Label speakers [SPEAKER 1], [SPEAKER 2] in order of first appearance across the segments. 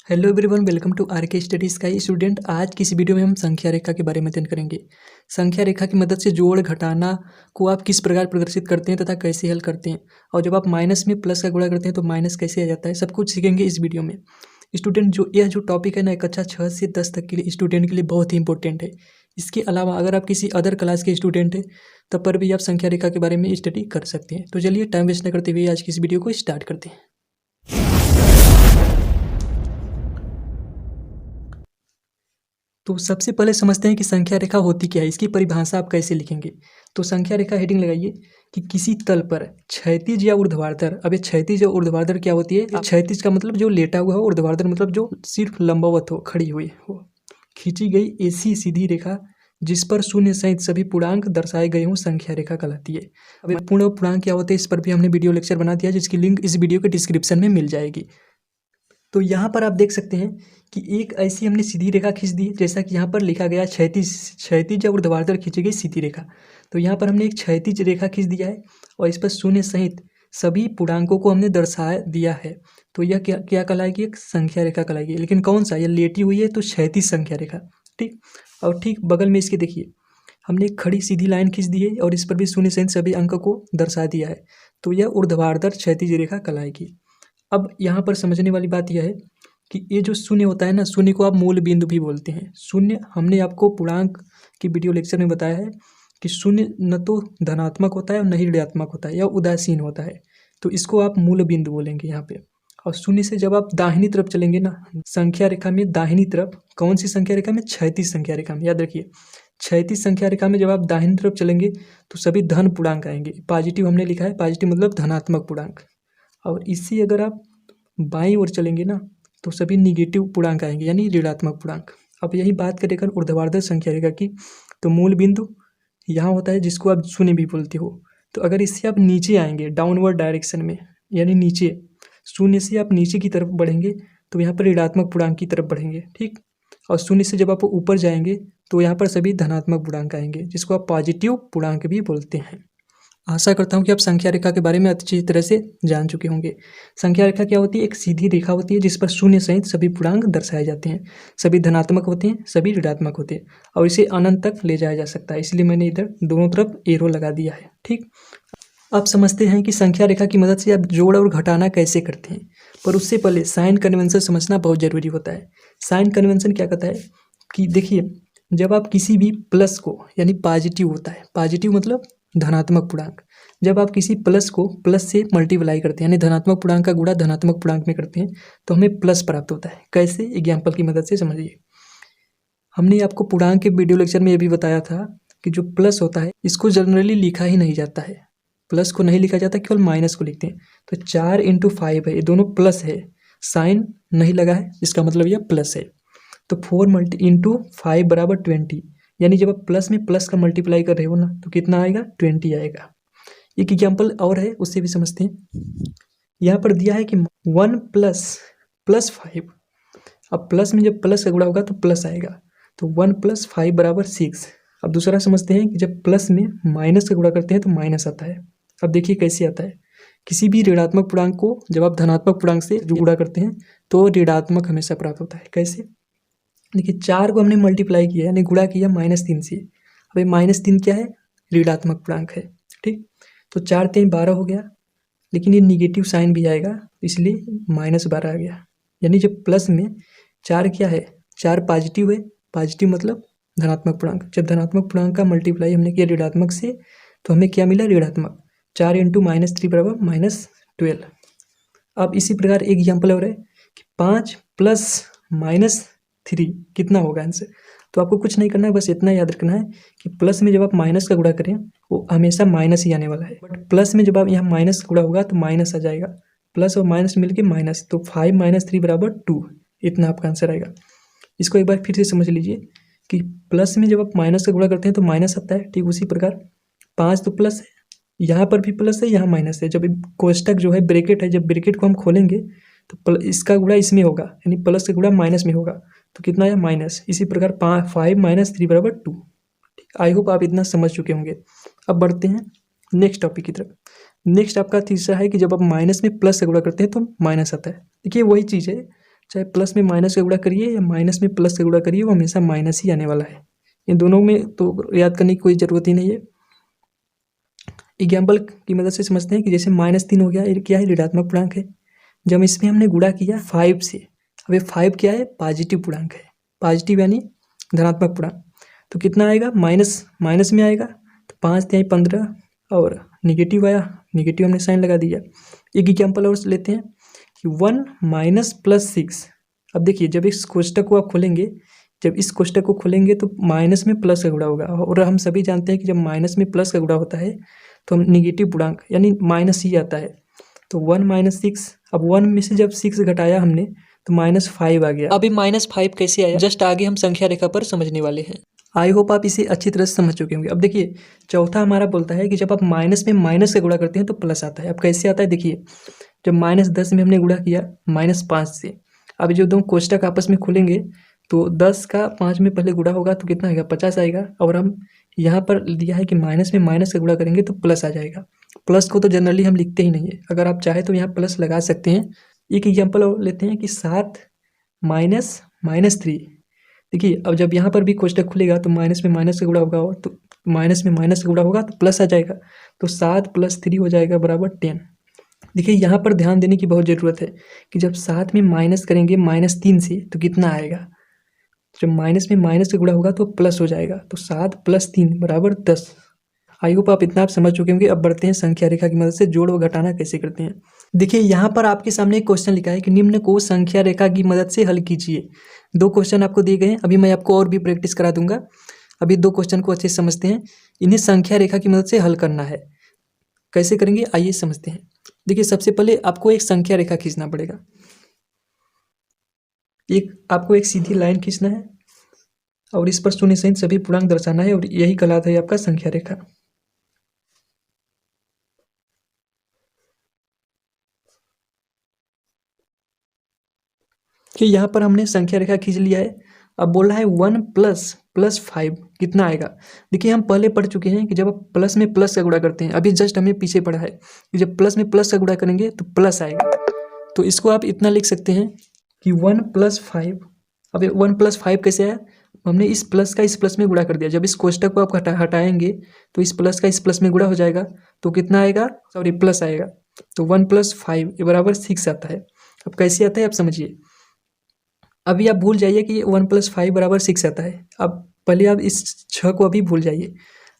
[SPEAKER 1] Hello everyone, welcome to R K study sky student. आज की इस वीडियो में हम संख्या रेखा के बारे में अध्ययन करेंगे। संख्या रेखा की मदद से जोड़ घटाना को आप किस प्रकार प्रदर्शित करते हैं तथा कैसे हल करते हैं, और जब आप माइनस में प्लस का गुणा करते हैं तो माइनस कैसे आ जाता है, सब कुछ सीखेंगे इस वीडियो में। स्टूडेंट, जो टॉपिक है ना, कक्षा 6 से 10 तक के लिए स्टूडेंट के लिए बहुत ही इंपॉर्टेंट है। इसके अलावा अगर आप किसी अदर क्लास के स्टूडेंट हैं तब पर भी आप संख्या रेखा के बारे में स्टडी कर सकते हैं। तो चलिए टाइम वेस्ट न करते हुए आज की इस वीडियो को स्टार्ट करते हैं। तो सबसे पहले समझते हैं कि संख्या रेखा होती क्या है, इसकी परिभाषा आप कैसे लिखेंगे। तो संख्या रेखा हेडिंग लगाइए कि किसी तल पर क्षैतिज या ऊर्ध्वाधर। अब ये क्षैतिज या ऊर्ध्वाधर क्या होती है? क्षैतिज का मतलब जो लेटा हुआ हो, ऊर्ध्वाधर मतलब जो सिर्फ लंबवत हो, खड़ी हुई हो, खींची गई ऐसी सीधी रेखा जिस पर शून्य सहित सभी पूर्णांक दर्शाए गए हों, संख्या रेखा कहलाती है। अब ये पूर्ण पूर्णांक क्या होते हैं, इस पर भी हमने वीडियो लेक्चर बना दिया, जिसकी लिंक इस वीडियो के डिस्क्रिप्शन में मिल जाएगी। तो यहाँ पर आप देख सकते हैं कि एक ऐसी हमने सीधी रेखा खींच दी, जैसा कि यहाँ पर लिखा गया क्षैतिज या ऊर्ध्वाधर खींची गई सीधी रेखा। तो यहाँ पर हमने एक क्षैतिज रेखा खींच दिया है और इस पर शून्य सहित सभी पूर्णांकों को हमने दर्शा दिया है। तो यह क्या क्या कहलाएगी? एक संख्या रेखा कहलाएगी। लेकिन कौन सा? यह लेटी हुई है तो क्षैतिज संख्या रेखा। ठीक, और ठीक बगल में इसके देखिए हमने एक खड़ी सीधी लाइन खींच दी है और इस पर भी शून्य सहित सभी अंक को दर्शा दिया है। तो यह ऊर्ध्वाधर क्षैतिज रेखा कहलाएगी। अब यहाँ पर समझने वाली बात यह है कि ये जो शून्य होता है ना, शून्य को आप मूल बिंदु भी बोलते हैं। शून्य हमने आपको पूर्णांक की वीडियो लेक्चर में बताया है कि शून्य न तो धनात्मक होता है और न ही ऋणात्मक होता है, या उदासीन होता है। तो इसको आप मूल बिंदु बोलेंगे यहाँ पे। और शून्य से जब आप दाहिनी तरफ चलेंगे ना, संख्या रेखा में दाहिनी तरफ, कौन सी संख्या रेखा में? क्षैतिज संख्या रेखा में। याद रखिए, क्षैतिज संख्या रेखा में जब आप दाहिनी तरफ चलेंगे तो सभी धन पूर्णांक आएंगे। पॉजिटिव हमने लिखा है, पॉजिटिव मतलब धनात्मक पूर्णांक। और इसी अगर आप बाईं ओर चलेंगे ना तो सभी निगेटिव पूर्णांक आएंगे, यानी ऋणात्मक पूर्णांक। अब यही बात करें ऊर्ध्वाधर संख्या रेखा की, तो मूल बिंदु यहाँ होता है, जिसको आप शून्य भी बोलते हो। तो अगर इससे आप नीचे आएंगे डाउनवर्ड डायरेक्शन में, यानी नीचे, शून्य से आप नीचे की तरफ बढ़ेंगे तो यहाँ पर ऋणात्मक पूर्णांक की तरफ बढ़ेंगे। ठीक, और शून्य से जब आप ऊपर जाएंगे तो यहाँ पर सभी धनात्मक पूर्णांक आएंगे, जिसको आप पॉजिटिव पूर्णांक भी बोलते हैं। आशा करता हूँ कि आप संख्या रेखा के बारे में अच्छी तरह से जान चुके होंगे। संख्या रेखा क्या होती है? एक सीधी रेखा होती है जिस पर शून्य सहित सभी पूर्णांक दर्शाए जाते हैं। सभी धनात्मक होते हैं, सभी ऋणात्मक होते हैं, और इसे अनंत तक ले जाया जा सकता है। इसलिए मैंने इधर दोनों तरफ एरो लगा दिया है। ठीक, अब समझते हैं कि संख्या रेखा की मदद से आप जोड़ और घटाना कैसे करते हैं। पर उससे पहले साइन कन्वेंशन समझना बहुत जरूरी होता है। साइन कन्वेंशन क्या कहता है कि देखिए, जब आप किसी भी प्लस को, यानी पॉजिटिव होता है, पॉजिटिव मतलब धनात्मक पूर्णांक, जब आप किसी प्लस को प्लस से मल्टीप्लाई करते हैं, यानी धनात्मक पूर्णांक का गुणा धनात्मक पूर्णांक में करते हैं, तो हमें प्लस प्राप्त होता है। कैसे? एग्जाम्पल की मदद से समझिए। हमने आपको पूर्णांक के वीडियो लेक्चर में यह भी बताया था कि जो प्लस होता है इसको जनरली लिखा ही नहीं जाता है। प्लस को नहीं लिखा जाता, केवल माइनस को लिखते हैं। तो 4 × 5 है, ये दोनों प्लस है, साइन नहीं लगा है, इसका मतलब यह प्लस है। तो 4 × 5 = 20, यानी जब आप प्लस में प्लस का मल्टीप्लाई कर रहे हो ना तो कितना आएगा? 20 आएगा। एक एग्जाम्पल और है, उससे भी समझते हैं। यहाँ पर दिया है कि 1 + 5। अब प्लस में जब प्लस का गुणा होगा तो प्लस आएगा, तो 1 + 5 = 6। अब दूसरा समझते हैं कि जब प्लस में माइनस का गुणा करते हैं तो माइनस आता है। अब देखिए कैसे आता है। किसी भी ऋणात्मक पूर्णांक को जब आप धनात्मक पूर्णांक से गुणा करते हैं तो ऋणात्मक हमेशा प्राप्त होता है। कैसे? देखिए, 4 को हमने मल्टीप्लाई किया, यानी गुणा किया -3 से। अब ये -3 क्या है? ऋणात्मक पूर्णांक है। ठीक, तो 4 × 3 = 12 हो गया, लेकिन ये निगेटिव साइन भी आएगा, इसलिए -12 आ गया। यानी जब प्लस में 4 क्या है? 4 पॉजिटिव है, पॉजिटिव मतलब धनात्मक पूर्णांक। जब धनात्मक पूर्णांक का मल्टीप्लाई हमने किया ऋणात्मक से तो हमें क्या मिला? ऋणात्मक। 4 × -3 = -12। अब इसी प्रकार एक एग्जाम्पल और है कि 5 + -3 कितना होगा आंसर? तो आपको कुछ नहीं करना है, बस इतना याद रखना है कि प्लस में जब आप माइनस का गुणा करें वो हमेशा माइनस ही आने वाला है, बट प्लस में जब आप यहाँ माइनस का गुणा होगा तो माइनस आ जाएगा। प्लस और माइनस मिलके माइनस, तो 5 - 3 = 2, इतना आपका आंसर आएगा। इसको एक बार फिर से समझ लीजिए कि प्लस में जब आप माइनस का गुणा करते हैं तो माइनस आता है। ठीक उसी प्रकार 5 तो प्लस है, यहाँ पर भी प्लस है, यहाँ माइनस है। जब कोष्टक जो है ब्रैकेट है, जब ब्रैकेट को हम खोलेंगे तो इसका गुणा इसमें होगा, यानी प्लस का गुणा माइनस में होगा, तो कितना है? माइनस। इसी प्रकार 5 - 3 = 2। ठीक, आई होप आप इतना समझ चुके होंगे। अब बढ़ते हैं नेक्स्ट टॉपिक की तरफ। नेक्स्ट आपका तीसरा है कि जब आप माइनस में प्लस से गुणा करते हैं तो माइनस आता है। देखिए वही चीज़ है, चाहे प्लस में माइनस का गुणा करिए या माइनस में प्लस का गुणा करिए, वो हमेशा माइनस ही आने वाला है। इन दोनों में तो याद करने की कोई ज़रूरत ही नहीं है। एग्जाम्पल की मदद से समझते हैं कि जैसे -3 हो गया, ये क्या है, ऋणात्मक पूर्णांक है। जब इसमें हमने गुणा किया 5 से, अब ये 5 क्या है, पॉजिटिव पूर्णांक है, पॉजिटिव यानी धनात्मक पूर्णांक। तो कितना आएगा, माइनस माइनस में आएगा, तो 5 तिहाई 15, और निगेटिव आया, निगेटिव हमने साइन लगा दिया। एक एग्जाम्पल और लेते हैं कि 1 माइनस प्लस 6। अब देखिए, जब इस कोष्टक को आप खोलेंगे, जब इस कोष्टक को खोलेंगे तो माइनस में प्लस का गुणा होगा, और हम सभी जानते हैं कि जब माइनस में प्लस का गुणा होता है तो हम निगेटिव पूर्णांक यानी माइनस ही आता है। तो 1 माइनस 6, अब 1 में से जब 6 घटाया हमने तो -5 आ गया। अभी -5 कैसे आया, जस्ट आगे हम संख्या रेखा पर समझने वाले हैं। आई होप आप इसे अच्छी तरह से समझ चुके होंगे। अब देखिए, चौथा हमारा बोलता है कि जब आप माइनस में माइनस से गुणा करते हैं तो प्लस आता है। अब कैसे आता है, देखिए, जब -10 में हमने गुणा किया -5 से, अब जो दो कोष्टक आपस में खुलेंगे तो 10 का 5 में पहले गुणा होगा तो कितना आएगा, 50 आएगा। और हम यहाँ पर दिया है कि माइनस में माइनस का गुणा करेंगे तो प्लस आ जाएगा। प्लस को तो जनरली हम लिखते ही नहीं है, अगर आप चाहे तो यहाँ प्लस लगा सकते हैं। एक एग्जाम्पल और लेते हैं कि 7 माइनस -3। देखिए, अब जब यहाँ पर भी कोष्टक खुलेगा तो माइनस में माइनस का गुणा होगा, तो माइनस में माइनस का गुणा होगा तो प्लस आ जाएगा, तो 7 + 3 हो जाएगा बराबर 10। देखिए, यहाँ पर ध्यान देने की बहुत ज़रूरत है कि जब 7 में माइनस करेंगे -3 से तो कितना आएगा, जब माइनस में माइनस का गुणा होगा तो प्लस हो जाएगा, तो 7 + 3 बराबर 10। आई होप आप इतना आप समझ चुके होंगे। अब बढ़ते हैं संख्या रेखा की मदद से जोड़ व घटाना कैसे करते हैं। देखिए, यहाँ पर आपके सामने एक क्वेश्चन लिखा है कि निम्न को संख्या रेखा की मदद से हल कीजिए। 2 क्वेश्चन आपको दिए गए हैं, अभी मैं आपको और भी प्रैक्टिस करा दूंगा। अभी 2 क्वेश्चन को अच्छे से समझते हैं। इन्हें संख्या रेखा की मदद से हल करना है, कैसे करेंगे आइए समझते हैं। देखिए, सबसे पहले आपको एक संख्या रेखा खींचना पड़ेगा। आपको एक सीधी लाइन खींचना है और इस पर शून्य सहित सभी पूर्णांक दर्शाना है, और यही कहलाता है आपका संख्या रेखा। कि यहाँ पर हमने संख्या रेखा खींच लिया है। अब बोल रहा है 1 + 5 कितना आएगा। देखिए, हम पहले पढ़ चुके हैं कि जब आप प्लस में प्लस का गुणा करते हैं, अभी जस्ट हमने पीछे पढ़ा है कि जब प्लस में प्लस का गुणा करेंगे तो प्लस आएगा। तो इसको आप इतना लिख सकते हैं कि 1 + 5। अब 1 + 5 कैसे आया, हमने इस प्लस का इस प्लस में गुणा कर दिया। जब इस कोष्टक को आप हटाएंगे तो इस प्लस का इस प्लस में गुणा हो जाएगा, तो कितना आएगा, सॉरी प्लस आएगा। तो 1 + 5 ये बराबर 6 आता है। अब कैसे आता है आप समझिए। अभी आप भूल जाइए कि 1 + 5 बराबर 6 आता है। अब पहले आप इस 6 को अभी भूल जाइए।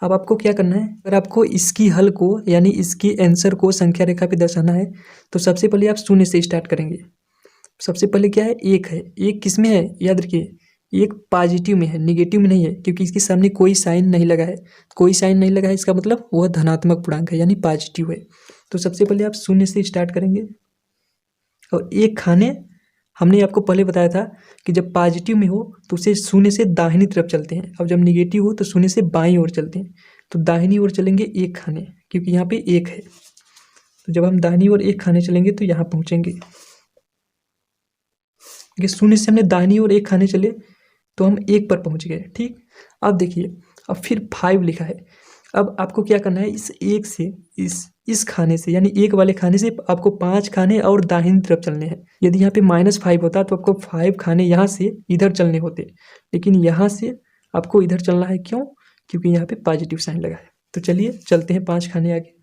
[SPEAKER 1] अब आपको क्या करना है, अगर आपको इसकी हल को यानी इसकी आंसर को संख्या रेखा पे दर्शाना है तो सबसे पहले आप शून्य से स्टार्ट करेंगे। सबसे पहले क्या है, 1 है। 1 किस में है, याद रखिए, 1 पॉजिटिव में है, निगेटिव में नहीं है, क्योंकि इसके सामने कोई साइन नहीं लगा है। कोई साइन नहीं लगा है, इसका मतलब वह धनात्मक पूर्णांक है यानी पॉजिटिव है। तो सबसे पहले आप शून्य से स्टार्ट करेंगे, और 1 खाने हमने आपको पहले बताया था कि जब पॉजिटिव में हो तो उसे शून्य से दाहिनी तरफ चलते हैं, अब जब निगेटिव हो तो शून्य से बाईं ओर चलते हैं। तो दाहिनी ओर चलेंगे 1 खाने, क्योंकि यहाँ पे 1 है। तो जब हम दाहिनी ओर 1 खाने चलेंगे तो यहाँ पहुँचेंगे। देखिए, शून्य से हमने दाहिनी ओर 1 खाने चले तो हम 1 पर पहुँच गए। ठीक, अब देखिए, अब फिर 5 लिखा है। अब आपको क्या करना है, इस 1 से इस खाने से यानी 1 वाले खाने से आपको 5 खाने और दाहिनी तरफ चलने हैं। यदि यहाँ पे -5 होता तो आपको 5 खाने यहाँ से इधर चलने होते, लेकिन यहाँ से आपको इधर चलना है। क्यों, क्योंकि यहाँ पे पॉजिटिव साइन लगा है। तो चलिए चलते हैं 5 खाने आगे।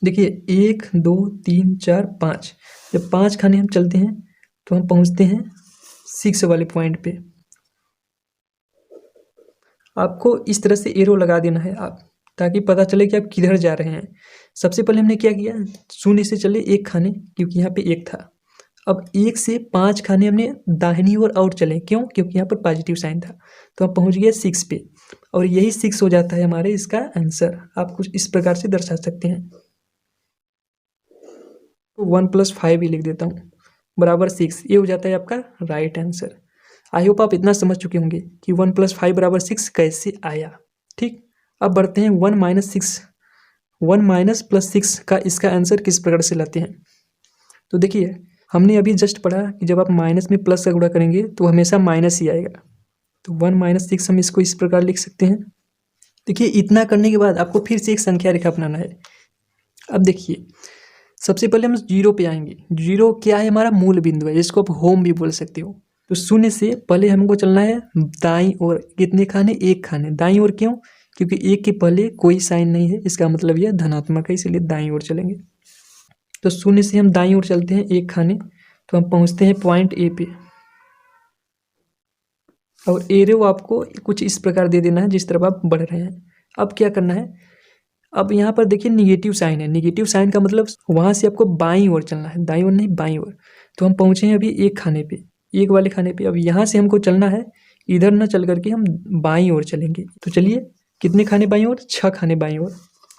[SPEAKER 1] देखिए, 1 2 3 4 5, जब 5 खाने हम चलते हैं तो हम पहुँचते हैं 6 वाले पॉइंट पे। आपको इस तरह से एरो लगा देना है आप, ताकि पता चले कि आप किधर जा रहे हैं। सबसे पहले हमने क्या किया, शून्य से चले 1 खाने, क्योंकि यहाँ पे 1 था। अब 1 से 5 खाने हमने दाहिनी ओर और चले, क्यों, क्योंकि यहाँ पर पॉजिटिव साइन था। तो हम पहुँच गए 6 पे, और यही 6 हो जाता है हमारे इसका आंसर। आप कुछ इस प्रकार से दर्शा सकते हैं। तो 1 + 5 ही लिख देता हूँ, बराबर 6, ये हो जाता है आपका राइट आंसर। आई होप आप इतना समझ चुके होंगे कि 1 + 5 बराबर 6 कैसे आया। ठीक, अब बढ़ते हैं 1 - 6, 1 - +6 का इसका आंसर किस प्रकार से लाते हैं। तो देखिए, हमने अभी जस्ट पढ़ा कि जब आप माइनस में प्लस का गुणा करेंगे तो हमेशा माइनस ही आएगा। तो 1 - 6 हम इसको इस प्रकार लिख सकते हैं। देखिए, इतना करने के बाद आपको फिर से एक संख्या रेखा अपनाना है। अब देखिए, सबसे पहले हम 0 पे आएंगे। 0 क्या है? हमारा मूल बिंदु है, जिसको आप होम भी बोल सकते हो। तो शून्य से पहले हमको चलना है दाईं ओर। कितने खाने? 1 खाने। दाईं ओर क्यों? क्योंकि 1 के पहले कोई साइन नहीं है, इसका मतलब यह धनात्मक है, इसलिए दाईं ओर चलेंगे। तो शून्य से हम दाईं ओर चलते हैं 1 खाने, तो हम पहुंचते हैं पॉइंट ए पे। और एरो आपको कुछ इस प्रकार दे देना है जिस तरफ आप बढ़ रहे हैं। अब क्या करना है? अब यहाँ पर देखिए निगेटिव साइन है। निगेटिव साइन का मतलब वहाँ से आपको बाईं ओर चलना है, दाईं ओर नहीं, बाईं ओर। तो हम पहुँचे हैं अभी 1 खाने पे, 1 वाले खाने पे। अब यहाँ से हमको चलना है, इधर ना चल करके हम बाईं ओर चलेंगे। तो चलिए, कितने खाने बाईं ओर? 6 खाने बाईं ओर।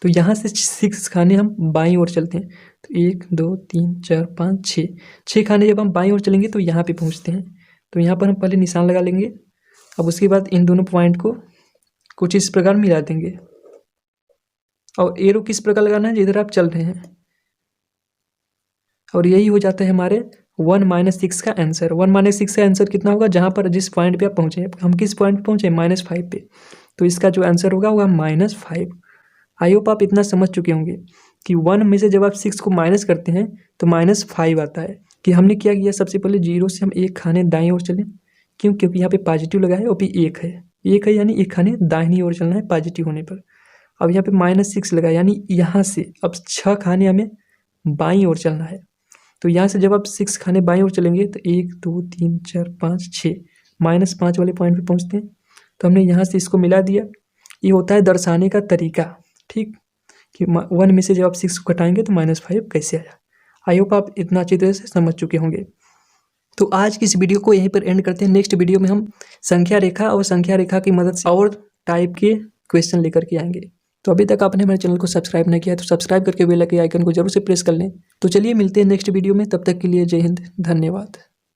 [SPEAKER 1] तो यहाँ से 6 खाने हम बाईं ओर चलते हैं। तो 1 2 3 4 5 6, 6 खाने जब हम बाईं ओर चलेंगे तो यहाँ पे पहुँचते हैं। तो यहाँ पर हम पहले निशान लगा लेंगे। अब उसके बाद इन दोनों पॉइंट को कुछ इस प्रकार मिला देंगे। और एरो किस प्रकार लगाना है? जिधर आप चल रहे हैं। और यही हो जाता है हमारे 1 - 6 का आंसर। 1 - 6 का आंसर कितना होगा? जहाँ पर जिस पॉइंट पे आप पहुँचे, हम किस पॉइंट पे पहुँचे? -5 पे। तो इसका जो आंसर होगा वह -5। आई होप आप इतना समझ चुके होंगे कि 1 में से जब आप 6 को माइनस करते हैं तो -5 आता है। कि हमने क्या किया? सबसे पहले 0 से हम 1 खाने दाईं ओर चले। क्यों? क्योंकि यहाँ पे पॉजिटिव लगा है और भी 1 है। 1 है यानी 1 खाने दाहिनी ओर चलना है पॉजिटिव होने पर। अब यहाँ पे -6 लगा, यानी यहाँ से अब 6 खाने हमें बाईं ओर चलना है। तो यहाँ से जब आप 6 खाने बाईं ओर चलेंगे तो 1 2 3 4 5 6, -5 वाले पॉइंट पे पहुँचते हैं। तो हमने यहाँ से इसको मिला दिया। ये होता है दर्शाने का तरीका, ठीक, कि 1 में से जब आप 6 को घटाएंगे तो -5 कैसे आया। आई होप आप इतना अच्छी तरह से समझ चुके होंगे। तो आज की इस वीडियो को यहीं पर एंड करते हैं। नेक्स्ट वीडियो में हम संख्या रेखा और संख्या रेखा की मदद से और टाइप के क्वेश्चन लेकर के आएंगे। तो अभी तक आपने हमारे चैनल को सब्सक्राइब नहीं किया तो सब्सक्राइब करके बेल के आइकन को जरूर से प्रेस कर लें। तो चलिए मिलते हैं नेक्स्ट वीडियो में, तब तक के लिए जय हिंद, धन्यवाद।